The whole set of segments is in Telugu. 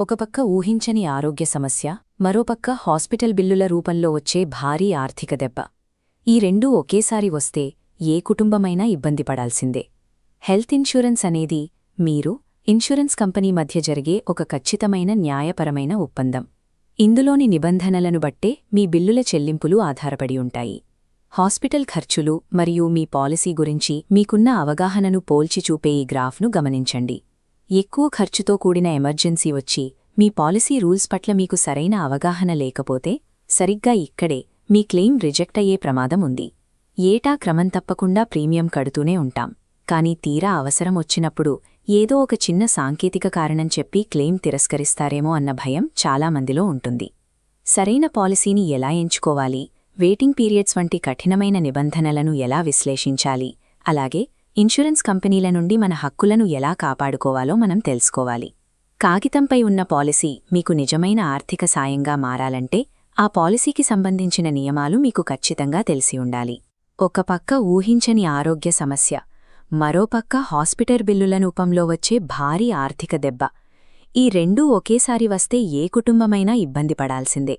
ఒకపక్క ఊహించని ఆరోగ్య సమస్య, మరోపక్క హాస్పిటల్ బిల్లుల రూపంలో వచ్చే భారీ ఆర్థిక దెబ్బ. ఈ రెండూ ఒకేసారి వస్తే ఏ కుటుంబమైనా ఇబ్బంది పడాల్సిందే. హెల్త్ ఇన్షూరెన్స్ అనేది మీరు, ఇన్షూరెన్స్ కంపెనీ మధ్య జరిగే ఒక ఖచ్చితమైన న్యాయపరమైన ఒప్పందం. ఇందులోని నిబంధనలను బట్టే మీ బిల్లుల చెల్లింపులు ఆధారపడి ఉంటాయి. హాస్పిటల్ ఖర్చులు మరియు మీ పాలసీ గురించి మీకున్న అవగాహనను పోల్చి చూపే ఈ గ్రాఫ్ను గమనించండి. ఎక్కువ ఖర్చుతో కూడిన ఎమర్జెన్సీ వచ్చి మీ పాలసీ రూల్స్ పట్ల మీకు సరైన అవగాహన లేకపోతే సరిగ్గా ఇక్కడే మీ క్లెయిమ్ రిజెక్ట్ అయ్యే ప్రమాదం ఉంది. ఏటా క్రమం తప్పకుండా ప్రీమియం కడుతూనే ఉంటాం, కానీ తీరా అవసరం వచ్చినప్పుడు ఏదో ఒక చిన్న సాంకేతిక కారణం చెప్పి క్లెయిమ్ తిరస్కరిస్తారేమో అన్న భయం చాలామందిలో ఉంటుంది. సరైన పాలసీని ఎలా ఎంచుకోవాలి, వెయిటింగ్ పీరియడ్స్ వంటి కఠినమైన నిబంధనలను ఎలా విశ్లేషించాలి, అలాగే ఇన్షూరెన్స్ కంపెనీల నుండి మన హక్కులను ఎలా కాపాడుకోవాలో మనం తెలుసుకోవాలి. కాగితంపై ఉన్న పాలసీ మీకు నిజమైన ఆర్థిక సాయంగా మారాలంటే ఆ పాలసీకి సంబంధించిన నియమాలు మీకు ఖచ్చితంగా తెలిసి ఉండాలి. ఒక పక్క ఊహించని ఆరోగ్య సమస్య, మరోపక్క హాస్పిటల్ బిల్లుల రూపంలో వచ్చే భారీ ఆర్థిక దెబ్బ. ఈ రెండూ ఒకేసారి వస్తే ఏ కుటుంబమైనా ఇబ్బంది పడాల్సిందే.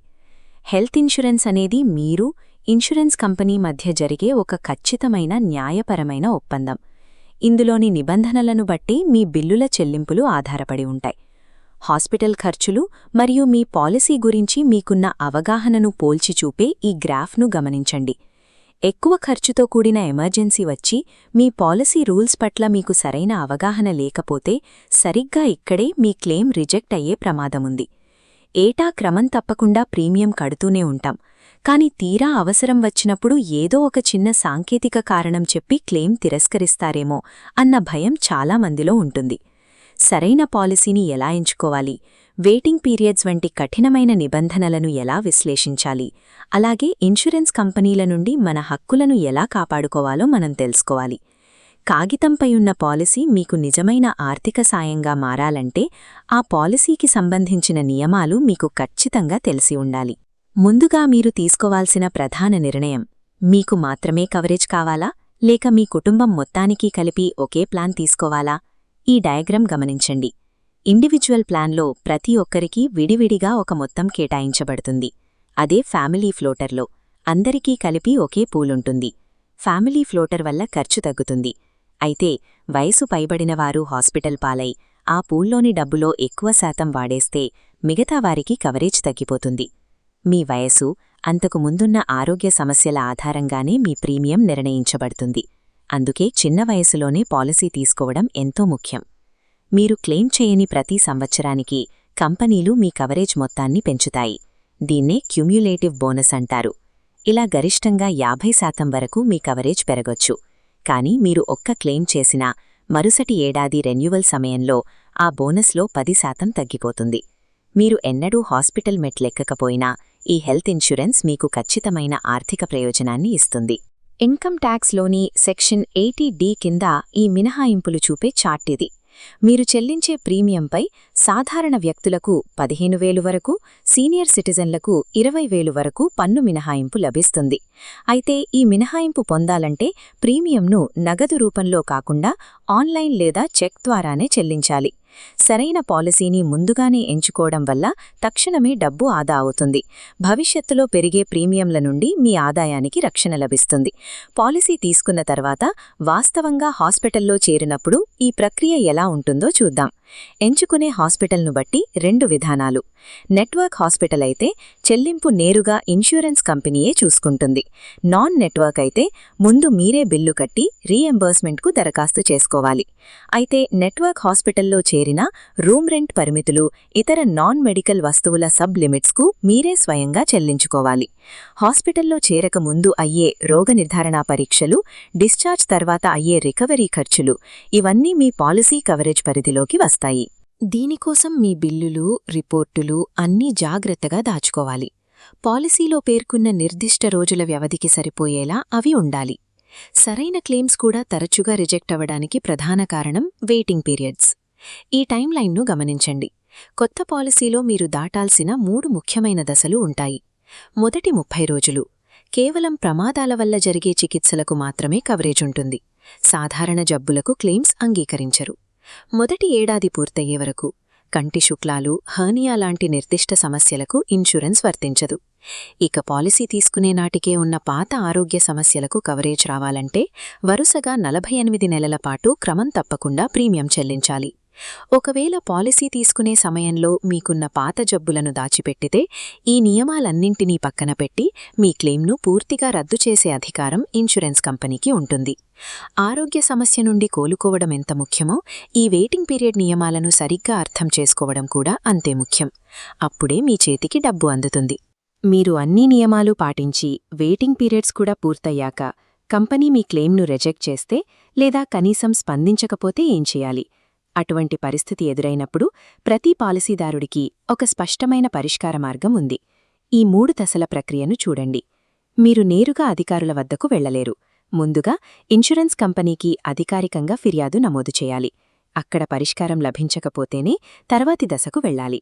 హెల్త్ ఇన్షూరెన్స్ అనేది మీరు, ఇన్షూరెన్స్ కంపెనీ మధ్య జరిగే ఒక ఖచ్చితమైన న్యాయపరమైన ఒప్పందం. ఇందులోని నిబంధనలను బట్టి మీ బిల్లుల చెల్లింపులు ఆధారపడి ఉంటాయి. హాస్పిటల్ ఖర్చులు మరియు మీ పాలసీ గురించి మీకున్న అవగాహనను పోల్చి చూపే ఈ గ్రాఫ్ను గమనించండి. ఎక్కువ ఖర్చుతో కూడిన ఎమర్జెన్సీ వచ్చి మీ పాలసీ రూల్స్ పట్ల మీకు సరైన అవగాహన లేకపోతే సరిగ్గా ఇక్కడే మీ క్లెయిమ్ రిజెక్ట్ అయ్యే ప్రమాదముంది. ఏటా క్రమం తప్పకుండా ప్రీమియం కడుతూనే ఉంటాం, కానీ తీరా అవసరం వచ్చినప్పుడు ఏదో ఒక చిన్న సాంకేతిక కారణం చెప్పి క్లెయిమ్ తిరస్కరిస్తారేమో అన్న భయం చాలామందిలో ఉంటుంది. సరైన పాలసీని ఎలా ఎంచుకోవాలి, వెయిటింగ్ పీరియడ్స్ వంటి కఠినమైన నిబంధనలను ఎలా విశ్లేషించాలి, అలాగే ఇన్షూరెన్స్ కంపెనీల నుండి మన హక్కులను ఎలా కాపాడుకోవాలో మనం తెలుసుకోవాలి. కాగితంపై ఉన్న పాలసీ మీకు నిజమైన ఆర్థిక సాయంగా మారాలంటే ఆ పాలసీకి సంబంధించిన నియమాలు మీకు ఖచ్చితంగా తెలిసి ఉండాలి. ముందుగా మీరు తీసుకోవాల్సిన ప్రధాన నిర్ణయం, మీకు మాత్రమే కవరేజ్ కావాలా లేక మీ కుటుంబం మొత్తానికి కలిపి ఒకే ప్లాన్ తీసుకోవాలా? ఈ డయాగ్రామ్ గమనించండి. ఇండివిడ్యువల్ ప్లాన్లో ప్రతి ఒక్కరికీ విడివిడిగా ఒక మొత్తం కేటాయించబడుతుంది. అదే ఫ్యామిలీ ఫ్లోటర్లో అందరికీ కలిపి ఒకే పూలుంటుంది. ఫ్యామిలీ ఫ్లోటర్ వల్ల ఖర్చు తగ్గుతుంది. అయితే వయసు పైబడినవారు హాస్పిటల్ పాలై ఆ పూల్లోని డబ్బులో ఎక్కువ శాతం వాడేస్తే మిగతా వారికి కవరేజ్ తగ్గిపోతుంది. మీ వయసు, అంతకు ముందున్న ఆరోగ్య సమస్యల ఆధారంగానే మీ ప్రీమియం నిర్ణయించబడుతుంది. అందుకే చిన్న వయసులోనే పాలసీ తీసుకోవడం ఎంతో ముఖ్యం. మీరు క్లెయిమ్ చేయని ప్రతి సంవత్సరానికి కంపెనీలు మీ కవరేజ్ మొత్తాన్ని పెంచుతాయి. దీన్నే క్యుమ్యులేటివ్ బోనస్ అంటారు. ఇలా గరిష్టంగా 50% వరకు మీ కవరేజ్ పెరగొచ్చు. కానీ మీరు ఒక్క క్లెయిమ్ చేసినా మరుసటి ఏడాది రెన్యువల్ సమయంలో ఆ బోనస్లో 10% తగ్గిపోతుంది. మీరు ఎన్నడూ హాస్పిటల్ మెట్లెక్కకపోయినా ఈ హెల్త్ ఇన్షూరెన్స్ మీకు ఖచ్చితమైన ఆర్థిక ప్రయోజనాన్ని ఇస్తుంది. ఇన్కమ్ ట్యాక్స్లోని సెక్షన్ 80D కింద ఈ మినహాయింపులు చూపే చార్ట్ ఇది. మీరు చెల్లించే ప్రీమియంపై సాధారణ వ్యక్తులకు 15,000 వరకు, సీనియర్ సిటిజన్లకు 20,000 వరకు పన్ను మినహాయింపు లభిస్తుంది. అయితే ఈ మినహాయింపు పొందాలంటే ప్రీమియంను నగదు రూపంలో కాకుండా ఆన్లైన్ లేదా చెక్ ద్వారానే చెల్లించాలి. సరైన పాలసీని ముందుగానే ఎంచుకోవడం వల్ల తక్షణమే డబ్బు ఆదా అవుతుంది. భవిష్యత్తులో పెరిగే ప్రీమియంల నుండి మీ ఆదాయానికి రక్షణ లభిస్తుంది. పాలసీ తీసుకున్న తర్వాత వాస్తవంగా హాస్పిటల్లో చేరినప్పుడు ఈ ప్రక్రియ ఎలా ఉంటుందో చూద్దాం. ఎంచుకునే హాస్పిటల్ను బట్టి 2 విధానాలు. నెట్వర్క్ హాస్పిటల్ అయితే చెల్లింపు నేరుగా ఇన్షూరెన్స్ కంపెనీయే చూసుకుంటుంది. నాన్ నెట్వర్క్ అయితే ముందు మీరే బిల్లు కట్టి రీఎంబర్స్మెంట్కు దరఖాస్తు చేసుకోవాలి. అయితే నెట్వర్క్ హాస్పిటల్లో చేరిన రూమ్ రెంట్ పరిమితులు, ఇతర నాన్ మెడికల్ వస్తువుల సబ్ లిమిట్స్కు మీరే స్వయంగా చెల్లించుకోవాలి. హాస్పిటల్లో చేరక ముందు అయ్యే రోగ నిర్ధారణా పరీక్షలు, డిశ్చార్జ్ తర్వాత అయ్యే రికవరీ ఖర్చులు ఇవన్నీ మీ పాలసీ కవరేజ్ పరిధిలోకి వస్తాయి. దీనికోసం మీ బిల్లులు, రిపోర్టులు అన్నీ జాగ్రత్తగా దాచుకోవాలి. పాలసీలో పేర్కొన్న నిర్దిష్ట రోజుల వ్యవధికి సరిపోయేలా అవి ఉండాలి. సరైన క్లెయిమ్స్ కూడా తరచుగా రిజెక్ట్ అవ్వడానికి ప్రధాన కారణం వెయిటింగ్ పీరియడ్స్. ఈ టైమ్లైన్ను గమనించండి. కొత్త పాలసీలో మీరు దాటాల్సిన 3 ముఖ్యమైన దశలు ఉంటాయి. మొదటి 30 రోజులు కేవలం ప్రమాదాల వల్ల జరిగే చికిత్సలకు మాత్రమే కవరేజ్ ఉంటుంది. సాధారణ జబ్బులకు క్లెయిమ్స్ అంగీకరించరు. మొదటి ఏడాది పూర్తయ్యే వరకు కంటి శుక్లాలు, హర్నియా లాంటి నిర్దిష్ట సమస్యలకు ఇన్సూరెన్స్ వర్తించదు. ఇక పాలసీ తీసుకునే నాటికే ఉన్న పాత ఆరోగ్య సమస్యలకు కవరేజ్ రావాలంటే వరుసగా 48 నెలల పాటు క్రమం తప్పకుండా ప్రీమియం చెల్లించాలి. ఒకవేళ పాలసీ తీసుకునే సమయంలో మీకున్న పాత జబ్బులను దాచిపెట్టితే ఈ నియమాలన్నింటినీ పక్కన పెట్టి మీ క్లెయిమ్ను పూర్తిగా రద్దు చేసే అధికారం ఇన్సూరెన్స్ కంపెనీకి ఉంటుంది. ఆరోగ్య సమస్య నుండి కోలుకోవడం ఎంత ముఖ్యమో ఈ వెయిటింగ్ పీరియడ్ నియమాలను సరిగ్గా అర్థం చేసుకోవడం కూడా అంతే ముఖ్యం. అప్పుడే మీ చేతికి డబ్బు అందుతుంది. మీరు అన్ని నియమాలు పాటించి వెయిటింగ్ పీరియడ్స్ కూడా పూర్తయ్యాక కంపెనీ మీ క్లెయిమ్ను రిజెక్ట్ చేస్తే లేదా కనీసం స్పందించకపోతే ఏం చేయాలి? అటువంటి పరిస్థితి ఎదురైనప్పుడు ప్రతి పాలసీదారుడికి ఒక స్పష్టమైన పరిష్కార మార్గం ఉంది. ఈ 3 దశల ప్రక్రియను చూడండి. మీరు నేరుగా అధికారుల వద్దకు వెళ్లలేరు. ముందుగా ఇన్సూరెన్స్ కంపెనీకి అధికారికంగా ఫిర్యాదు నమోదు చేయాలి. అక్కడ పరిష్కారం లభించకపోతేనే తర్వాతి దశకు వెళ్లాలి.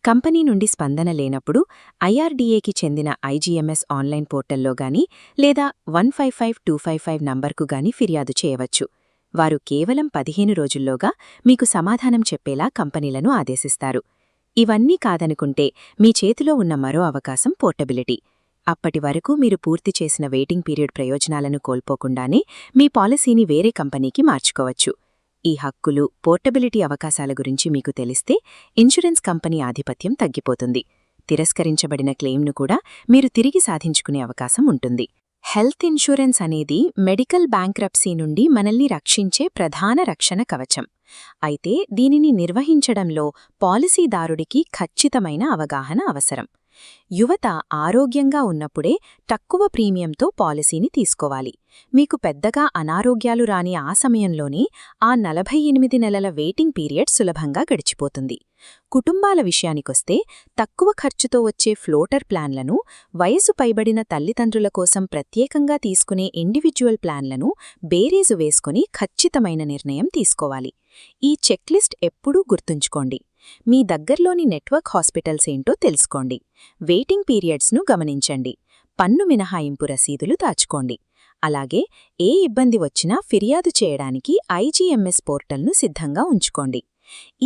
కంపెనీ నుండి స్పందన లేనప్పుడు ఐఆర్డీఏకి చెందిన ఐజీఎంఎస్ ఆన్లైన్ పోర్టల్లో గానీ లేదా 155255 నంబర్కు గానీ ఫిర్యాదు చేయవచ్చు. వారు కేవలం 15 రోజుల్లోగా మీకు సమాధానం చెప్పేలా కంపెనీలను ఆదేశిస్తారు. ఇవన్నీ కాదనుకుంటే మీ చేతిలో ఉన్న మరో అవకాశం పోర్టబిలిటీ. అప్పటి వరకు మీరు పూర్తి చేసిన వెయిటింగ్ పీరియడ్ ప్రయోజనాలను కోల్పోకుండానే మీ పాలసీని వేరే కంపెనీకి మార్చుకోవచ్చు. ఈ హక్కులు, పోర్టబిలిటీ అవకాశాల గురించి మీకు తెలిస్తే ఇన్సూరెన్స్ కంపెనీ ఆధిపత్యం తగ్గిపోతుంది. తిరస్కరించబడిన క్లెయిమ్ను కూడా మీరు తిరిగి సాధించుకునే అవకాశం ఉంటుంది. హెల్త్ ఇన్సూరెన్స్ అనేది మెడికల్ బ్యాంక్రప్సీ నుండి మనల్ని రక్షించే ప్రధాన రక్షణ కవచం. అయితే దీనిని నిర్వహించడంలో పాలసీదారుడికి ఖచ్చితమైన అవగాహన అవసరం. యువత ఆరోగ్యంగా ఉన్నప్పుడే తక్కువ ప్రీమియంతో పాలసీని తీసుకోవాలి. మీకు పెద్దగా అనారోగ్యాలు రాని ఆ సమయంలోనే ఆ 48 నెలల వెయిటింగ్ పీరియడ్ సులభంగా గడిచిపోతుంది. కుటుంబాల విషయానికొస్తే తక్కువ ఖర్చుతో వచ్చే ఫ్లోటర్ ప్లాన్లను, వయసు పైబడిన తల్లిదండ్రుల కోసం ప్రత్యేకంగా తీసుకునే ఇండివిడ్యువల్ ప్లాన్లను బేరీజు వేసుకుని ఖచ్చితమైన నిర్ణయం తీసుకోవాలి. ఈ చెక్లిస్ట్ ఎప్పుడూ గుర్తుంచుకోండి. మీ దగ్గర్లోని నెట్వర్క్ హాస్పిటల్స్ ఏంటో తెలుసుకోండి. వెయిటింగ్ పీరియడ్స్ను గమనించండి. పన్ను మినహాయింపు రసీదులు దాచుకోండి. అలాగే ఏ ఇబ్బంది వచ్చినా ఫిర్యాదు చేయడానికి ఐజీఎంఎస్ పోర్టల్ను సిద్ధంగా ఉంచుకోండి.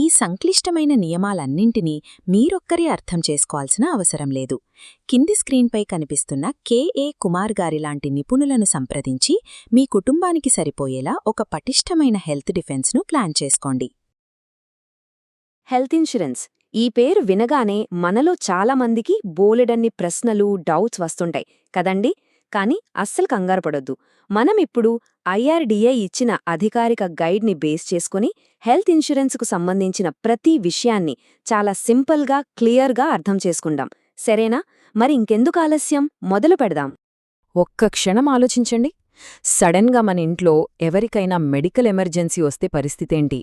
ఈ సంక్లిష్టమైన నియమాలన్నింటినీ మీరొక్కరే అర్థం చేసుకోవాల్సిన అవసరం లేదు. కింది స్క్రీన్పై కనిపిస్తున్న కెఏ కుమార్ గారిలాంటి నిపుణులను సంప్రదించి మీ కుటుంబానికి సరిపోయేలా ఒక పటిష్టమైన హెల్త్ డిఫెన్స్ను ప్లాన్ చేసుకోండి. హెల్త్ ఇన్సూరెన్స్ ఈ పేరు వినగానే మనలో చాలామందికి బోలెడన్ని ప్రశ్నలు, డౌట్స్ వస్తుంటాయి కదండి. కాని అస్సలు కంగారుపడొద్దు. మనమిప్పుడు ఐఆర్డీఏ ఇచ్చిన అధికారిక గైడ్ని బేస్ చేసుకుని హెల్త్ ఇన్సూరెన్స్కు సంబంధించిన ప్రతి విషయాన్ని చాలా సింపుల్గా, క్లియర్గా అర్థం చేసుకుందాం. సరేనా? మరి ఇంకెందుకు ఆలస్యం, మొదలు పెడదాం. ఒక్క క్షణం ఆలోచించండి. సడన్గా మన ఇంట్లో ఎవరికైనా మెడికల్ ఎమర్జెన్సీ వస్తే పరిస్థితేంటి?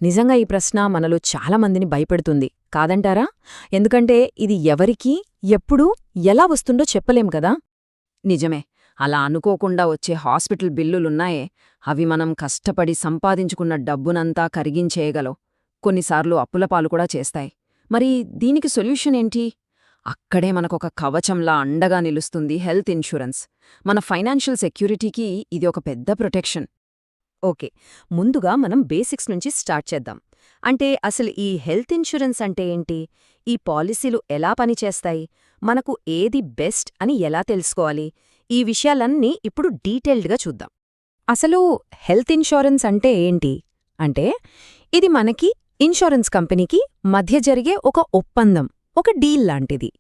నిజంగా ఈ ప్రశ్న మనలో చాలామందిని భయపెడుతుంది కాదంటారా? ఎందుకంటే ఇది ఎవరికీ, ఎప్పుడూ, ఎలా వస్తుందో చెప్పలేం కదా. నిజమే. అలా అనుకోకుండా వచ్చే హాస్పిటల్ బిల్లులున్నాయే, అవి మనం కష్టపడి సంపాదించుకున్న డబ్బునంతా కరిగించేయగలవు. కొన్నిసార్లు అప్పులపాలు కూడా చేస్తాయి. మరి దీనికి సొల్యూషన్ ఏంటి? అక్కడే మనకొక కవచంలా అండగా నిలుస్తుంది హెల్త్ ఇన్సూరెన్స్. మన ఫైనాన్షియల్ సెక్యూరిటీకి ఇది ఒక పెద్ద ప్రొటెక్షన్. ఓకే, ముందుగా మనం బేసిక్స్ నుంచి స్టార్ట్ చేద్దాం. అంటే అసలు ఈ హెల్త్ ఇన్సూరెన్స్ అంటే ఏంటి? ఈ పాలసీలు ఎలా పనిచేస్తాయి? మనకు ఏది బెస్ట్ అని ఎలా తెలుసుకోవాలి? ఈ విషయాలన్నీ ఇప్పుడు డీటెయిల్డ్గా చూద్దాం. అసలు హెల్త్ ఇన్సూరెన్స్ అంటే ఏంటి అంటే, ఇది మనకి ఇన్సూరెన్స్ కంపెనీకి మధ్య జరిగే ఒక ఒప్పందం, ఒక డీల్ లాంటిది.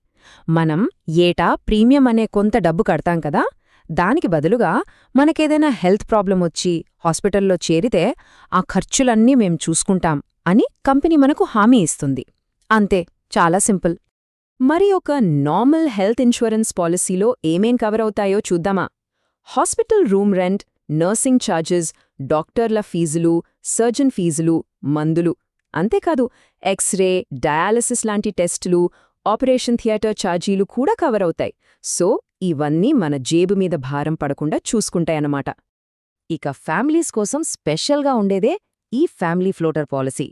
మనం ఏటా ప్రీమియం అనే కొంత డబ్బు కడతాం కదా, దానికి బదులుగా మనకేదైనా హెల్త్ ప్రాబ్లం వచ్చి హాస్పిటల్లో చేరితే ఆ ఖర్చులన్నీ మేం చూసుకుంటాం అని కంపెనీ మనకు హామీ ఇస్తుంది. అంతే, చాలా సింపుల్. మరి ఒక నార్మల్ హెల్త్ ఇన్సూరెన్స్ పాలసీలో ఏమేం కవర్ అవుతాయో చూద్దామా? Hospital room rent, nursing charges, డాక్టర్ల ఫీజులు, సర్జన్ ఫీజులు, మందులు. అంతేకాదు ఎక్స్రే, డయాలసిస్ లాంటి టెస్టులు, ఆపరేషన్ థియేటర్ ఛార్జీలు కూడా కవర్ అవుతాయి. సో ఇవన్నీ మన జేబు మీద భారం పడకుండా చూసుకుంటాయన్నమాట. ఇక ఫ్యామిలీస్ కోసం స్పెషల్గా ఉండేదే ఈ ఫ్యామిలీ ఫ్లోటర్ పాలసీ.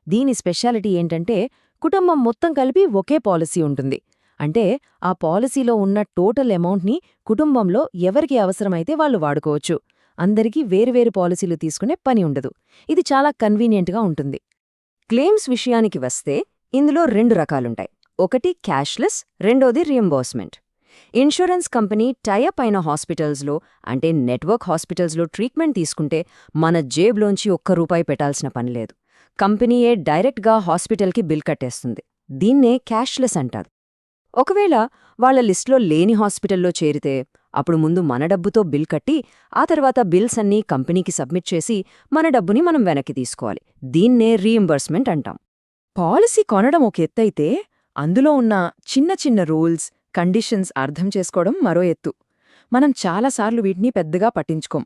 దీని స్పెషాలిటీ ఏంటంటే, కుటుంబం మొత్తం కలిపి ఒకే పాలసీ ఉంటుంది. అంటే ఆ పాలసీలో ఉన్న టోటల్ అమౌంట్ని కుటుంబంలో ఎవరికి అవసరమైతే వాళ్ళు వాడుకోవచ్చు. అందరికీ వేరువేరు పాలసీలు తీసుకునే పని ఉండదు. ఇది చాలా కన్వీనియంట్గా ఉంటుంది. క్లెయిమ్స్ విషయానికి వస్తే ఇందులో 2 రకాలుంటాయి. ఒకటి క్యాష్లెస్, రెండోది రియంబర్స్మెంట్. ఇన్సూరెన్స్ కంపెనీ టైఅప్ అయిన హాస్పిటల్స్లో అంటే నెట్వర్క్ హాస్పిటల్స్లో ట్రీట్మెంట్ తీసుకుంటే మన జేబులోంచి ₹1 పెట్టాల్సిన పనిలేదు. కంపెనీయే డైరెక్ట్గా హాస్పిటల్కి బిల్ కట్టేస్తుంది. దీన్నే క్యాష్లెస్ అంటారు. ఒకవేళ వాళ్ల లిస్ట్లో లేని హాస్పిటల్లో చేరితే అప్పుడు ముందు మన డబ్బుతో బిల్ కట్టి ఆ తర్వాత బిల్స్ అన్నీ కంపెనీకి సబ్మిట్ చేసి మన డబ్బుని మనం వెనక్కి తీసుకోవాలి. దీన్నే రీయింబర్స్మెంట్ అంటాం. పాలసీ కొనడం ఒక ఎత్తైతే అందులో ఉన్న చిన్న చిన్న రూల్స్, కండిషన్స్ అర్థం చేసుకోవడం మరో ఎత్తు. మనం చాలాసార్లు వీటిని పెద్దగా పట్టించుకోం,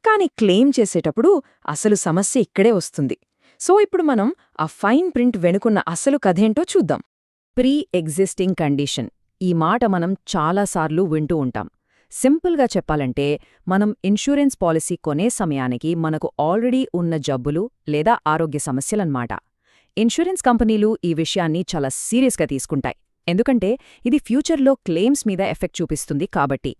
కానీ క్లెయిమ్ చేసేటప్పుడు అసలు సమస్య ఇక్కడే వస్తుంది. సో ఇప్పుడు మనం ఆ ఫైన్ ప్రింట్ వెనుకున్న అసలు కథేంటో చూద్దాం. ప్రీ ఎగ్జిస్టింగ్ కండిషన్, ఈ మాట మనం చాలాసార్లు వింటూ ఉంటాం. సింపుల్గా చెప్పాలంటే మనం ఇన్సూరెన్స్ పాలసీ కొనే సమయానికి మనకు ఆల్రెడీ ఉన్న జబ్బులు లేదా ఆరోగ్య సమస్యలన్నమాట. ఇన్సూరెన్స్ కంపెనీలు ఈ విషయాన్ని చాలా సీరియస్గా తీసుకుంటాయి, ఎందుకంటే ఇది ఫ్యూచర్లో క్లెయిమ్స్ మీద ఎఫెక్ట్ చూపిస్తుంది కాబట్టి.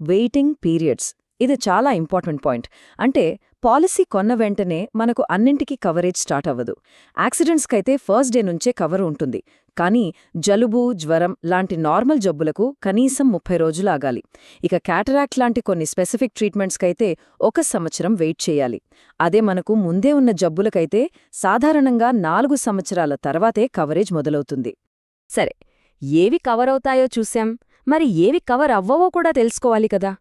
వెయిటింగ్ పీరియడ్స్, ఇది చాలా ఇంపార్టెంట్ పాయింట్. అంటే పాలసీ కొన్న వెంటనే మనకు అన్నింటికీ కవరేజ్ స్టార్ట్ అవ్వదు. యాక్సిడెంట్స్కైతే ఫస్ట్ డే నుంచే కవర్ ఉంటుంది, కానీ జలుబు, జ్వరం లాంటి నార్మల్ జబ్బులకు కనీసం 30 రోజులు ఆగాలి. ఇక క్యాటరాక్ట్ లాంటి కొన్ని స్పెసిఫిక్ ట్రీట్మెంట్స్కైతే 1 సంవత్సరం వెయిట్ చేయాలి. అదే మనకు ముందే ఉన్న జబ్బులకైతే సాధారణంగా 4 సంవత్సరాల తర్వాతే కవరేజ్ మొదలవుతుంది. సరే, ఏవి కవర్ అవుతాయో చూశాం, మరి ఏవి కవర్ అవ్వవో కూడా తెలుసుకోవాలి కదా.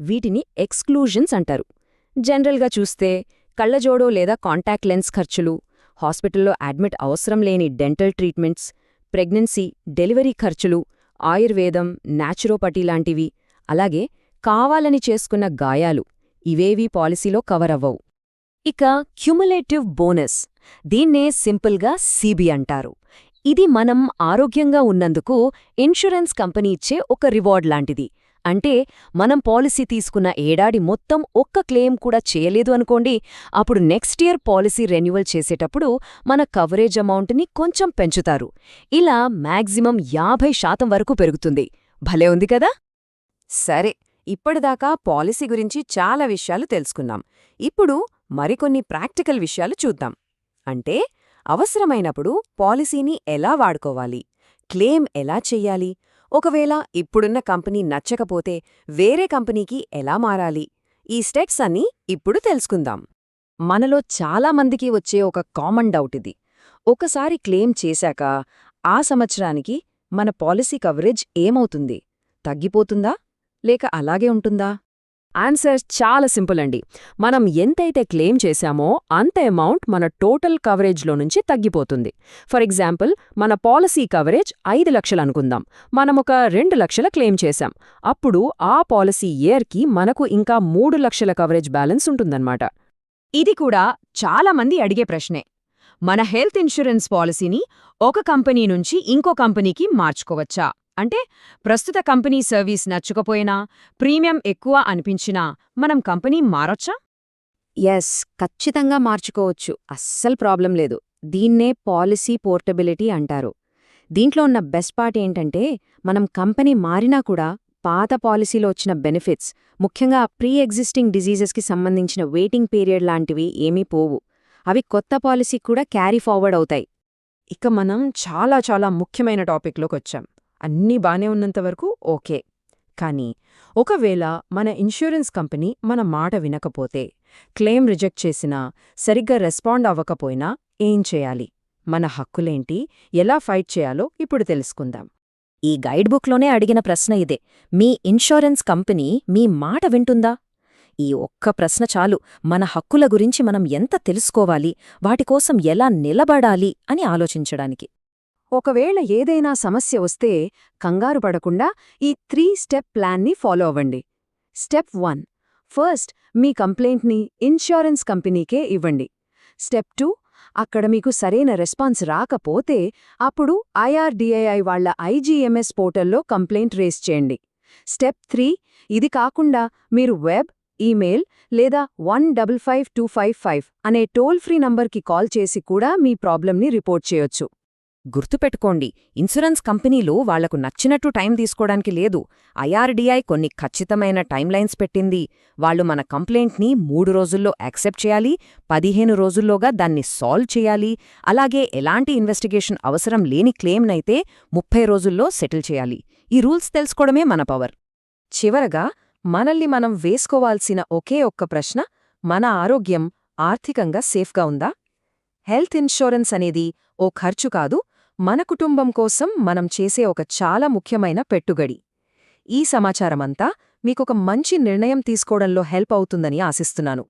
వీటిని ఎక్స్క్లూజన్స్ అంటారు. జనరల్గా చూస్తే కళ్లజోడో లేదా కాంటాక్ట్ లెన్స్ ఖర్చులు, హాస్పిటల్లో అడ్మిట్ అవసరం లేని డెంటల్ ట్రీట్మెంట్స్, ప్రెగ్నెన్సీ, డెలివరీ ఖర్చులు, ఆయుర్వేదం, న్యాచురోపతి లాంటివి, అలాగే కావాలని చేసుకున్న గాయాలు, ఇవేవీ పాలసీలో కవర్ అవ్వవు. ఇక క్యుములేటివ్ బోనస్, దీన్నే సింపుల్గా సీబీ అంటారు. ఇది మనం ఆరోగ్యంగా ఉన్నందుకు ఇన్సూరెన్స్ కంపెనీ ఇచ్చే ఒక రివార్డ్ లాంటిది. అంటే మనం పాలసీ తీసుకున్న ఏడాది మొత్తం ఒక్క క్లెయిమ్ కూడా చేయలేదు అనుకోండి, అప్పుడు నెక్స్ట్ ఇయర్ పాలసీ రెన్యువల్ చేసేటప్పుడు మన కవరేజ్ అమౌంట్ని కొంచెం పెంచుతారు. ఇలా మ్యాక్సిమం 50% వరకు పెరుగుతుంది. భలే ఉంది కదా. సరే, ఇప్పటిదాకా పాలసీ గురించి చాలా విషయాలు తెలుసుకున్నాం. ఇప్పుడు మరికొన్ని ప్రాక్టికల్ విషయాలు చూద్దాం. అంటే అవసరమైనప్పుడు పాలసీని ఎలా వాడుకోవాలి, క్లెయిమ్ ఎలా చెయ్యాలి, ఒకవేళ ఇప్పుడున్న కంపెనీ నచ్చకపోతే వేరే కంపెనీకి ఎలా మారాలి, ఈ స్టెప్స్ అన్నీ ఇప్పుడు తెలుసుకుందాం. మనలో చాలామందికి వచ్చే ఒక కామన్ డౌట్ ఇది. ఒకసారి క్లెయిమ్ చేశాక ఆ సంవత్సరానికి మన పాలసీ కవరేజ్ ఏమవుతుంది? తగ్గిపోతుందా లేక అలాగే ఉంటుందా? ఆన్సర్ చాలా సింపుల్ అండి. మనం ఎంతైతే క్లెయిమ్ చేశామో అంత అమౌంట్ మన టోటల్ కవరేజ్లో నుంచి తగ్గిపోతుంది. ఫర్ ఎగ్జాంపుల్, మన పాలసీ కవరేజ్ 5 లక్షలు అనుకుందాం. మనమొక 2 లక్షల క్లెయిమ్ చేశాం. అప్పుడు ఆ పాలసీ ఇయర్కి మనకు ఇంకా 3 లక్షల కవరేజ్ బ్యాలెన్స్ ఉంటుందన్నమాట. ఇది కూడా చాలామంది అడిగే ప్రశ్నే. మన హెల్త్ ఇన్సూరెన్స్ పాలసీని ఒక కంపెనీ నుంచి ఇంకో కంపెనీకి మార్చుకోవచ్చా? అంటే ప్రస్తుత కంపెనీ సర్వీస్ నచ్చకపోయినా, ప్రీమియం ఎక్కువ అనిపించినా మనం కంపెనీ మారొచ్చా? ఎస్, ఖచ్చితంగా మార్చుకోవచ్చు. అస్సలు ప్రాబ్లం లేదు. దీన్నే పాలసీ పోర్టబిలిటీ అంటారు. దీంట్లో ఉన్న బెస్ట్ పార్ట్ ఏంటంటే మనం కంపెనీ మారినా కూడా పాత పాలసీలో వచ్చిన బెనిఫిట్స్, ముఖ్యంగా ప్రీ ఎగ్జిస్టింగ్ డిజీజెస్కి సంబంధించిన వెయిటింగ్ పీరియడ్ లాంటివి ఏమీ పోవు. అవి కొత్త పాలసీకి కూడా క్యారీ ఫార్వర్డ్ అవుతాయి. ఇక మనం చాలా ముఖ్యమైన టాపిక్లోకొచ్చాం. అన్నీ బానే ఉన్నంతవరకు ఓకే. కానీ ఒకవేళ మన ఇన్సూరెన్స్ కంపెనీ మన మాట వినకపోతే, క్లెయిమ్ రిజెక్ట్ చేసినా, సరిగ్గా రెస్పాండ్ అవ్వకపోయినా ఏం చేయాలి? మన హక్కులేంటి, ఎలా ఫైట్ చేయాలో ఇప్పుడు తెలుసుకుందాం. ఈ గైడ్ బుక్లోనే అడిగిన ప్రశ్న ఇదే. మీ ఇన్సూరెన్స్ కంపెనీ మీ మాట వింటుందా? ఈ ఒక్క ప్రశ్న చాలు మన హక్కుల గురించి మనం ఎంత తెలుసుకోవాలి, వాటికోసం ఎలా నిలబడాలి అని ఆలోచించడానికి. ఒకవేళ ఏదైనా సమస్య వస్తే కంగారు పడకుండా ఈ 3 స్టెప్ ప్లాన్ని ఫాలో అవ్వండి. స్టెప్ 1, ఫస్ట్ మీ కంప్లైంట్ని ఇన్సూరెన్స్ కంపెనీకే ఇవ్వండి. స్టెప్ 2, అక్కడ మీకు సరైన రెస్పాన్స్ రాకపోతే అప్పుడు IRDAI వాళ్ల IGMS పోర్టల్లో కంప్లైంట్ రేస్ చేయండి. స్టెప్ 3, ఇది కాకుండా మీరు వెబ్, ఈమెయిల్ లేదా 155255 అనే టోల్ ఫ్రీ నంబర్కి కాల్ చేసి కూడా మీ ప్రాబ్లంని రిపోర్ట్ చేయొచ్చు. గుర్తుపెట్టుకోండి, ఇన్సూరెన్స్ కంపెనీలు వాళ్లకు నచ్చినట్టు టైం తీసుకోవడానికి లేదు. ఐఆర్డీఐ కొన్ని ఖచ్చితమైన టైమ్లైన్స్ పెట్టింది. వాళ్లు మన కంప్లైంట్ని 3 రోజుల్లో యాక్సెప్ట్ చేయాలి, 15 రోజుల్లోగా దాన్ని సాల్వ్ చేయాలి, అలాగే ఎలాంటి ఇన్వెస్టిగేషన్ అవసరం లేని క్లెయిమ్నైతే 30 రోజుల్లో సెటిల్ చేయాలి. ఈ రూల్స్ తెలుసుకోవడమే మన పవర్. చివరగా మనల్ని మనం వేసుకోవాల్సిన ఒకే ఒక్క ప్రశ్న, మన ఆరోగ్యం ఆర్థికంగా సేఫ్గా ఉందా? హెల్త్ ఇన్షూరెన్స్ అనేది ఓ ఖర్చు కాదు, మన కుటుంబం కోసం మనం చేసే ఒక చాలా ముఖ్యమైన పెట్టుబడి. ఈ సమాచారమంతా మీకొక మంచి నిర్ణయం తీసుకోవడంలో హెల్ప్ అవుతుందని ఆశిస్తున్నాను.